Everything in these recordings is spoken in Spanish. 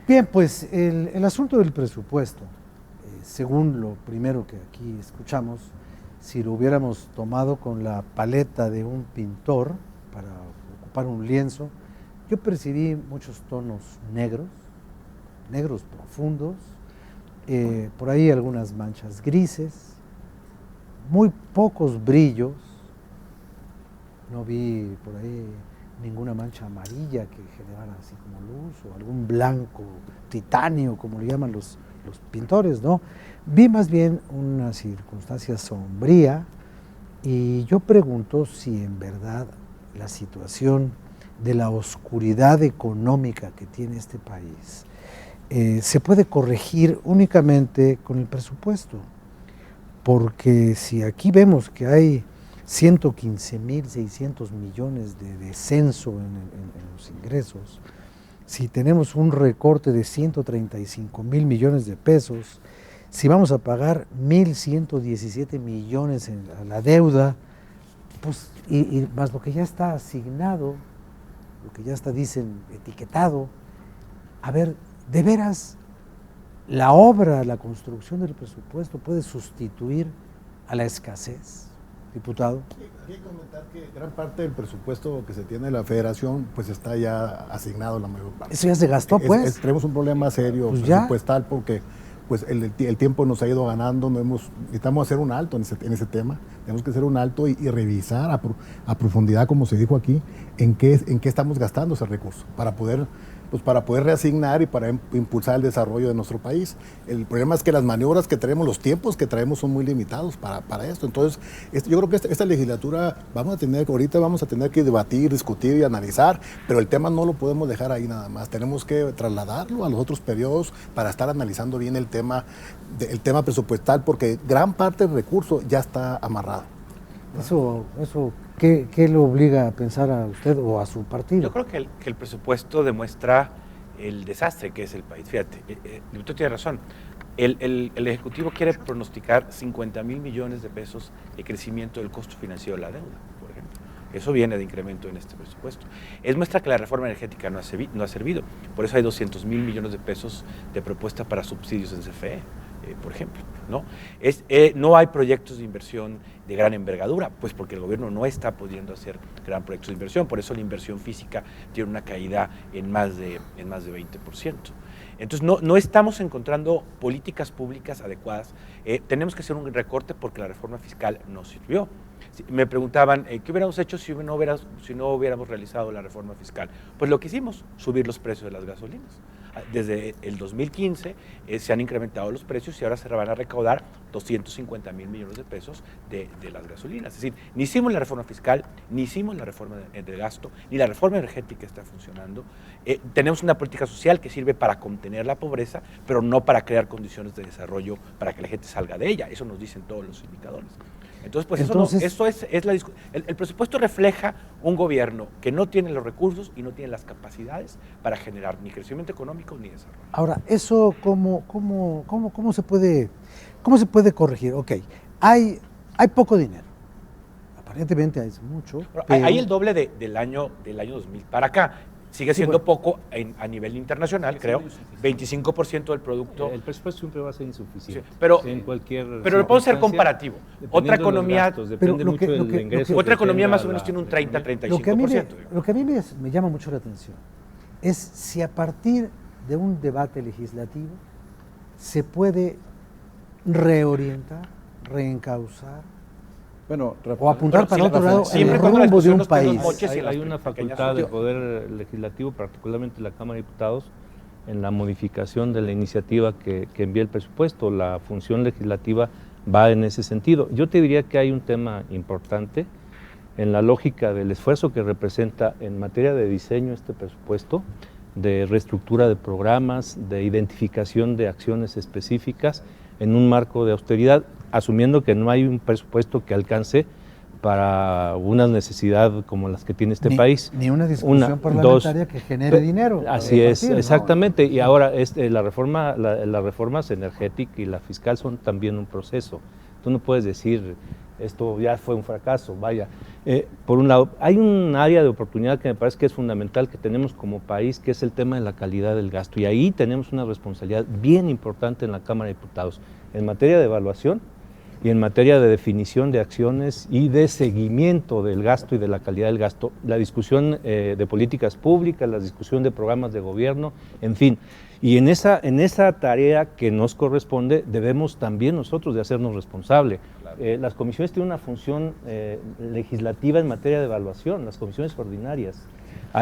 Bien, pues el asunto del presupuesto, según lo primero que aquí escuchamos, si lo hubiéramos tomado con la paleta de un pintor para ocupar un lienzo, yo percibí muchos tonos negros, negros profundos, por ahí algunas manchas grises, muy pocos brillos, no vi por ahí ninguna mancha amarilla que generara así como luz, o algún blanco titanio, como le llaman los pintores, ¿no? Vi más bien una circunstancia sombría, y yo pregunto si en verdad la situación de la oscuridad económica que tiene este país se puede corregir únicamente con el presupuesto, porque si aquí vemos que hay 115.600 millones de descenso en los ingresos, si tenemos un recorte de 135.000 millones de pesos, si vamos a pagar 1.117 millones a la deuda, pues, y más lo que ya está asignado, lo que ya está, dicen, etiquetado, a ver, de veras, la obra, la construcción del presupuesto puede sustituir a la escasez, diputado. Hay que comentar que gran parte del presupuesto que se tiene de la federación pues está ya asignado la mayor parte. Eso ya se gastó, pues. Tenemos un problema serio pues presupuestal porque pues el tiempo nos ha ido ganando, necesitamos hacer un alto en ese tema, tenemos que hacer un alto y revisar a profundidad, como se dijo aquí, en qué estamos gastando ese recurso para poder reasignar y para impulsar el desarrollo de nuestro país. El problema es que las maniobras que traemos, los tiempos que traemos son muy limitados para esto. Entonces, yo creo que esta legislatura ahorita vamos a tener que debatir, discutir y analizar, pero el tema no lo podemos dejar ahí nada más. Tenemos que trasladarlo a los otros periodos para estar analizando bien el tema presupuestal, porque gran parte del recurso ya está amarrado. Eso ¿qué lo obliga a pensar a usted o a su partido? Yo creo que el presupuesto demuestra el desastre que es el país. Fíjate, usted tiene razón. El Ejecutivo quiere pronosticar 50.000 millones de pesos de crecimiento del costo financiero de la deuda, por ejemplo. Eso viene de incremento en este presupuesto. Es muestra que la reforma energética no ha servido. Por eso hay 200.000 millones de pesos de propuesta para subsidios en CFE. Por ejemplo, ¿no? No hay proyectos de inversión de gran envergadura, pues porque el gobierno no está pudiendo hacer gran proyectos de inversión, por eso la inversión física tiene una caída en más de 20%. Entonces no estamos encontrando políticas públicas adecuadas. Tenemos que hacer un recorte porque la reforma fiscal no sirvió. Me preguntaban, ¿qué hubiéramos hecho si no hubiéramos realizado la reforma fiscal? Pues lo que hicimos, subir los precios de las gasolinas. Desde el 2015 se han incrementado los precios y ahora se van a recaudar 250.000 millones de pesos de las gasolinas. Es decir, ni hicimos la reforma fiscal, ni hicimos la reforma de gasto, ni la reforma energética está funcionando. Tenemos una política social que sirve para contener la pobreza, pero no para crear condiciones de desarrollo para que la gente salga de ella. Eso nos dicen todos los indicadores. Entonces, pues el presupuesto refleja un gobierno que no tiene los recursos y no tiene las capacidades para generar ni crecimiento económico ni desarrollo. Ahora, ¿eso cómo se puede corregir? Ok, hay poco dinero, aparentemente hay mucho. Pero hay el doble del año 2000 para acá. Sigue siendo poco a nivel internacional, creo, 25% del producto. El presupuesto siempre va a ser insuficiente. Sí, pero lo puedo ser comparativo. Otra economía, otra economía más o menos tiene un 30-35%. Lo que a mí me llama mucho la atención es si a partir de un debate legislativo se puede reorientar, reencauzar, o apuntar para otro lado el rumbo de un país. Hay una facultad del Poder Legislativo, particularmente la Cámara de Diputados, en la modificación de la iniciativa que envía el presupuesto. La función legislativa va en ese sentido. Yo te diría que hay un tema importante en la lógica del esfuerzo que representa en materia de diseño este presupuesto, de reestructura de programas, de identificación de acciones específicas en un marco de austeridad, asumiendo que no hay un presupuesto que alcance para una necesidad como las que tiene este país. Ni una discusión parlamentaria que genere dinero. Así es, exactamente. Y ahora las reformas energética y la fiscal son también un proceso. Tú no puedes decir esto ya fue un fracaso, vaya. Por un lado, hay un área de oportunidad que me parece que es fundamental que tenemos como país, que es el tema de la calidad del gasto, y ahí tenemos una responsabilidad bien importante en la Cámara de Diputados, en materia de evaluación y en materia de definición de acciones y de seguimiento del gasto y de la calidad del gasto, la discusión de políticas públicas, la discusión de programas de gobierno, en fin. Y en esa tarea que nos corresponde debemos también nosotros de hacernos responsable. Claro. Las comisiones tienen una función legislativa en materia de evaluación, las comisiones ordinarias.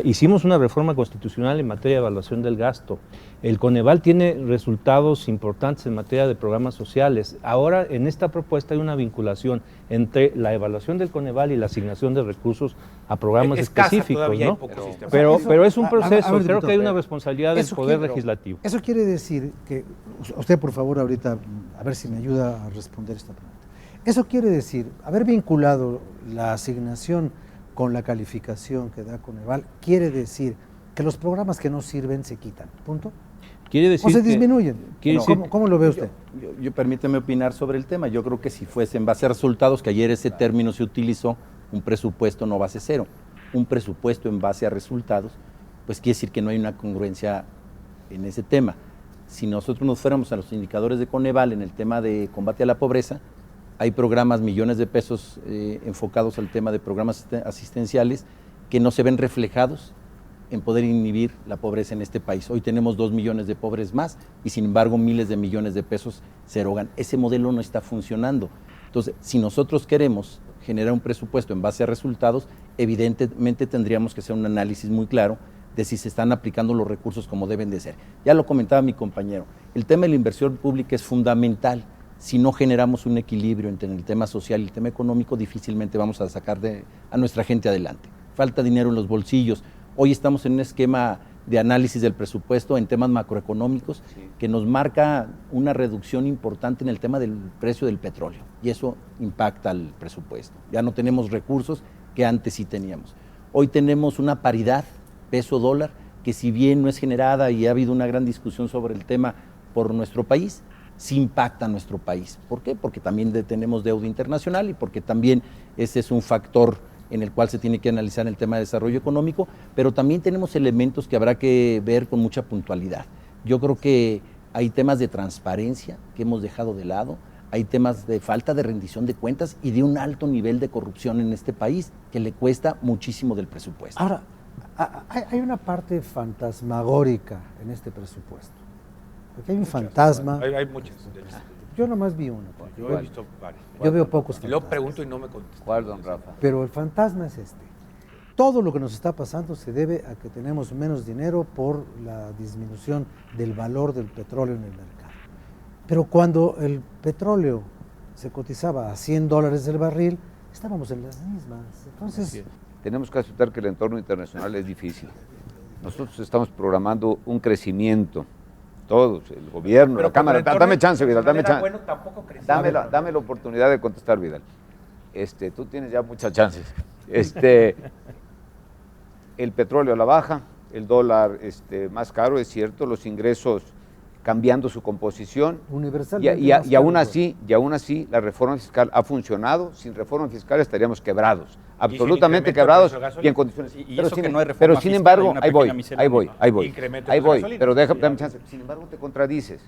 Hicimos una reforma constitucional en materia de evaluación del gasto. El Coneval tiene resultados importantes en materia de programas sociales. Ahora, en esta propuesta hay una vinculación entre la evaluación del Coneval y la asignación de recursos a programas específicos, ¿no? Pero es un proceso, creo que hay una responsabilidad del Poder Legislativo. Eso quiere decir que, usted por favor ahorita, a ver si me ayuda a responder esta pregunta. Eso quiere decir, haber vinculado la asignación con la calificación que da Coneval, quiere decir que los programas que no sirven se quitan, ¿punto? Quiere decir ¿o se disminuyen? ¿Cómo lo ve usted? Yo permíteme opinar sobre el tema. Yo creo que si fuese en base a resultados, que ayer ese término se utilizó, un presupuesto no base cero, un presupuesto en base a resultados, pues quiere decir que no hay una congruencia en ese tema. Si nosotros nos fuéramos a los indicadores de Coneval en el tema de combate a la pobreza, hay programas, millones de pesos enfocados al tema de programas asistenciales que no se ven reflejados en poder inhibir la pobreza en este país. Hoy tenemos 2 millones de pobres más y sin embargo miles de millones de pesos se erogan. Ese modelo no está funcionando. Entonces, si nosotros queremos generar un presupuesto en base a resultados, evidentemente tendríamos que hacer un análisis muy claro de si se están aplicando los recursos como deben de ser. Ya lo comentaba mi compañero, el tema de la inversión pública es fundamental. Si no generamos un equilibrio entre el tema social y el tema económico, difícilmente vamos a sacar a nuestra gente adelante. Falta dinero en los bolsillos. Hoy estamos en un esquema de análisis del presupuesto en temas macroeconómicos que nos marca una reducción importante en el tema del precio del petróleo y eso impacta al presupuesto. Ya no tenemos recursos que antes sí teníamos. Hoy tenemos una paridad peso-dólar que si bien no es generada y ha habido una gran discusión sobre el tema por nuestro país, sí impacta a nuestro país. ¿Por qué? Porque también tenemos deuda internacional y porque también ese es un factor en el cual se tiene que analizar el tema de desarrollo económico, pero también tenemos elementos que habrá que ver con mucha puntualidad. Yo creo que hay temas de transparencia que hemos dejado de lado, hay temas de falta de rendición de cuentas y de un alto nivel de corrupción en este país que le cuesta muchísimo del presupuesto. Ahora, hay una parte fantasmagórica en este presupuesto. Porque hay un fantasma. Hay muchas. Yo nomás vi uno. Yo he visto varios. Yo veo pocos fantasmas. Luego pregunto y no me contestan. ¿Cuál, don Rafa? Pero el fantasma es este. Todo lo que nos está pasando se debe a que tenemos menos dinero por la disminución del valor del petróleo en el mercado. Pero cuando el petróleo se cotizaba a $100 el barril, estábamos en las mismas. Entonces, tenemos que aceptar que el entorno internacional es difícil. Nosotros estamos programando un crecimiento. Todos, el gobierno, pero la Cámara. Dame chance, Vidal, dame chance. Bueno, tampoco dame la oportunidad de contestar, Vidal. Tú tienes ya muchas chances. El petróleo a la baja, el dólar más caro, es cierto, los ingresos cambiando su composición. Universalmente Y aún así, la reforma fiscal ha funcionado. Sin reforma fiscal estaríamos quebrados, absolutamente quebrados y en condiciones. Pero sin embargo, ahí voy. Pero dame chance. Sin embargo, te contradices.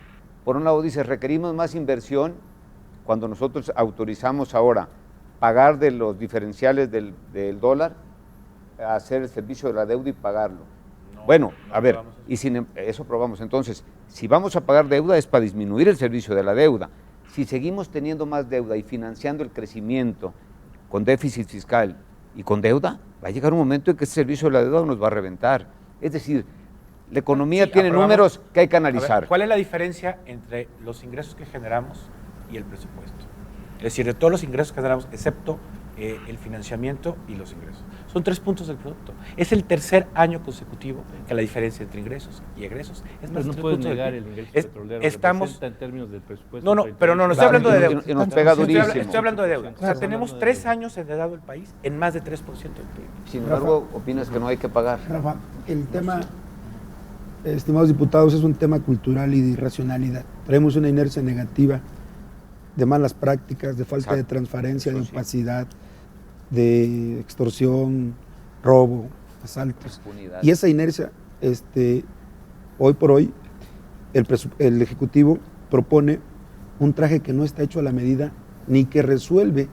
Por un lado dices, requerimos más inversión cuando nosotros autorizamos ahora pagar de los diferenciales del dólar, hacer el servicio de la deuda y pagarlo. Eso probamos. Entonces, si vamos a pagar deuda es para disminuir el servicio de la deuda. Si seguimos teniendo más deuda y financiando el crecimiento con déficit fiscal y con deuda, va a llegar un momento en que ese servicio de la deuda nos va a reventar. Es decir, la economía tiene números que hay que analizar. ¿Cuál es la diferencia entre los ingresos que generamos y el presupuesto? Es decir, de todos los ingresos que generamos, excepto el financiamiento y los ingresos. Son 3 puntos del producto. Es el tercer año consecutivo que la diferencia entre ingresos y egresos es más de 3 puntos. No puedes negar el ingreso petrolero. Estamos en términos del presupuesto. No, estoy hablando de deuda. Y nos pega durísimo. Estoy hablando de deuda. O sea, tenemos 3 años endeudado el país en más de 3% del PIB. Sin embargo, opinas que no hay que pagar. Rafa, el tema, estimados diputados, es un tema cultural y de irracionalidad. Traemos una inercia negativa de malas prácticas, de falta de transparencia, de opacidad, de extorsión, robo, asaltos. Y esa inercia, hoy por hoy, el Ejecutivo propone un traje que no está hecho a la medida ni que resuelve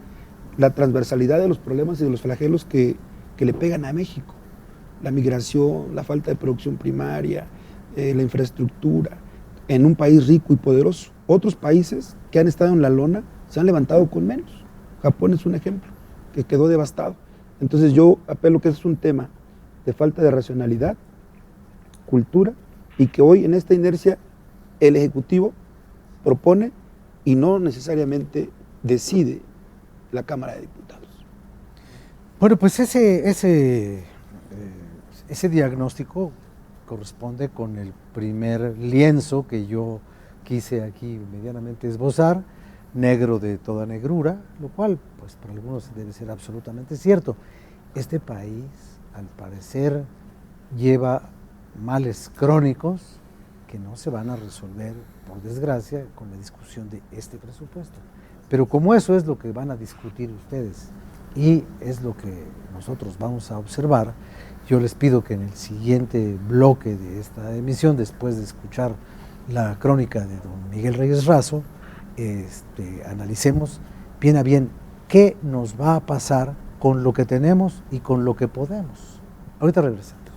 la transversalidad de los problemas y de los flagelos que le pegan a México. La migración, la falta de producción primaria, la infraestructura, en un país rico y poderoso. Otros países que han estado en la lona se han levantado con menos. Japón es un ejemplo, que quedó devastado. Entonces yo apelo que es un tema de falta de racionalidad, cultura, y que hoy en esta inercia el Ejecutivo propone y no necesariamente decide la Cámara de Diputados. Bueno, pues ese diagnóstico corresponde con el primer lienzo que yo quise aquí medianamente esbozar, negro de toda negrura, lo cual pues para algunos debe ser absolutamente cierto. Este país, al parecer, lleva males crónicos que no se van a resolver, por desgracia, con la discusión de este presupuesto. Pero como eso es lo que van a discutir ustedes y es lo que nosotros vamos a observar, yo les pido que en el siguiente bloque de esta emisión, después de escuchar la crónica de don Miguel Reyes Razo, analicemos bien a bien qué nos va a pasar con lo que tenemos y con lo que podemos. Ahorita regresamos.